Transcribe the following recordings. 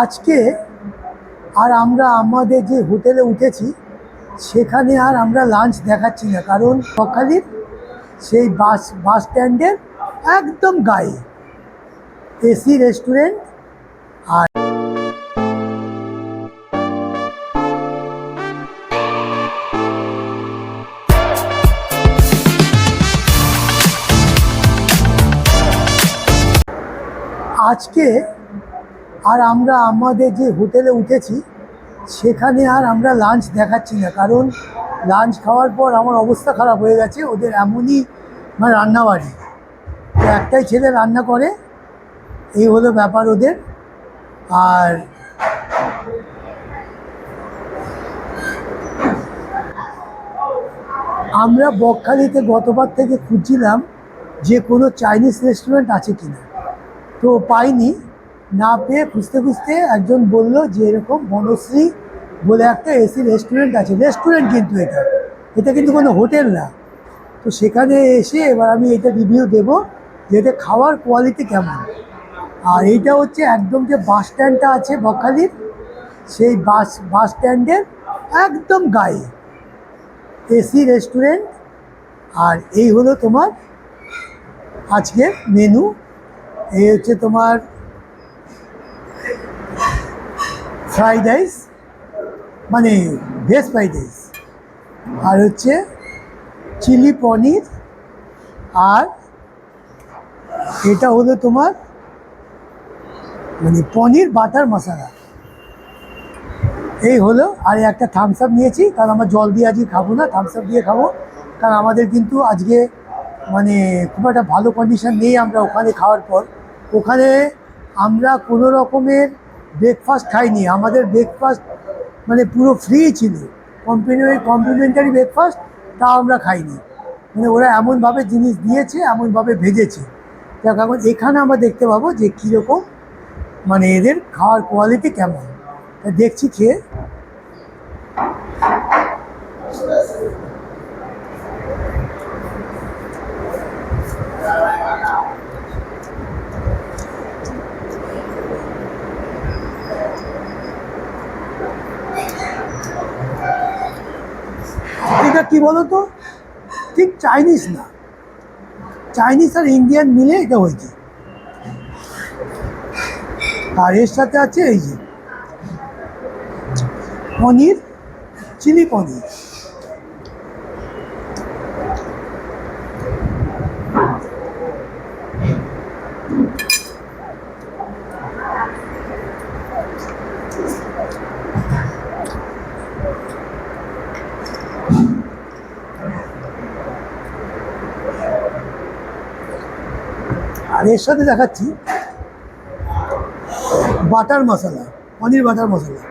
আজকে আর আমরা আমাদের যে হোটেলে উঠেছি সেখানে আর আমরা লাঞ্চ দেখাচ্ছি না, কারণ বকখালির সেই বাস স্ট্যান্ডের একদম গায়ে এসি রেস্টুরেন্ট। আর আজকে আর আমরা আমাদের যে হোটেলে উঠেছি সেখানে আর আমরা লাঞ্চ দেখাচ্ছি না, কারণ লাঞ্চ খাওয়ার পর আমার অবস্থা খারাপ হয়ে গেছে। ওদের এমনই রান্নাবাড়ি, তো একটাই ছেলে রান্না করে, এই হলো ব্যাপার ওদের। আর আমরা বকখালিতে গতবার থেকে খুঁজছিলাম যে কোনো চাইনিজ রেস্টুরেন্ট আছে কিনা, তো পাইনি। না পেয়ে খুঁজতে খুঁজতে একজন বলল যে এরকম বনশ্রী বলে একটা এসি রেস্টুরেন্ট আছে। রেস্টুরেন্ট কিন্তু এটা কিন্তু কোনো হোটেল না। তো সেখানে এসে এবার আমি এটা রিভিউ দেবো যে এটা খাওয়ার কোয়ালিটি কেমন। আর এইটা হচ্ছে একদম যে বাস স্ট্যান্ডটা আছে বকখালির, সেই বাস স্ট্যান্ডের একদম গায়ে এসি রেস্টুরেন্ট। আর এই হলো তোমার আজকের মেনু। এই হচ্ছে তোমার ফ্রাইড রাইস, মানে ভেজ ফ্রাইড রাইস, আর হচ্ছে চিলি পনির, আর এটা হলো তোমার মানে পনির বাটার মশলা। এই হলো। আর একটা থামস আপ নিয়েছি, কারণ আমরা জল দিয়ে আজকে খাবো না, থামস আপ দিয়ে খাবো। কারণ আমাদের কিন্তু আজকে মানে খুব একটা ভালো কন্ডিশন নেই। আমরা ওখানে খাওয়ার পর ওখানে আমরা কোনো রকমের ব্রেকফাস্ট খাইনি। আমাদের ব্রেকফাস্ট মানে পুরো ফ্রি ছিল, কমপ্লিমেন্টারি ব্রেকফাস্ট, তাও আমরা খাইনি। মানে ওরা এমনভাবে জিনিস দিয়েছে, এমনভাবে ভেজেছে। দেখ এখন এখানে আমরা দেখতে পাবো যে কীরকম মানে এদের খাওয়ার কোয়ালিটি কেমন। তা দেখছি খেয়ে। এটা কি বলো তো, ঠিক চাইনিজ না, চাইনিজ আর ইন্ডিয়ান মিলে এটা হয়েছে। আর এর সাথে আছে এই যে পনির, চিলি পনির। আর এর সাথে দেখাচ্ছি বাটার মশলা, পনির বাটার মশলা।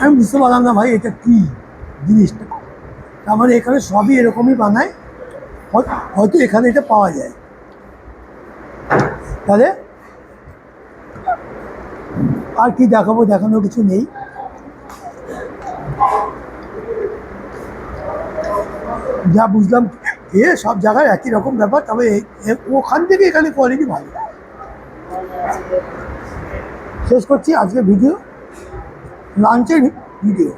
আমি বুঝতে পারলাম না ভাই এটা কি জিনিসটা। তার মানে এখানে সবই এরকমই বানায়, হয়তো এখানে এটা পাওয়া যায়। তাহলে আর কি দেখাবো, দেখানোর কিছু নেই। যা বুঝলাম সব জায়গায় একই রকম ব্যাপার, তবে ওখান থেকে এখানে কোয়ালিটি ভালো। শেষ করছি আজকের ভিডিও, লাঞ্চের ভিডিও।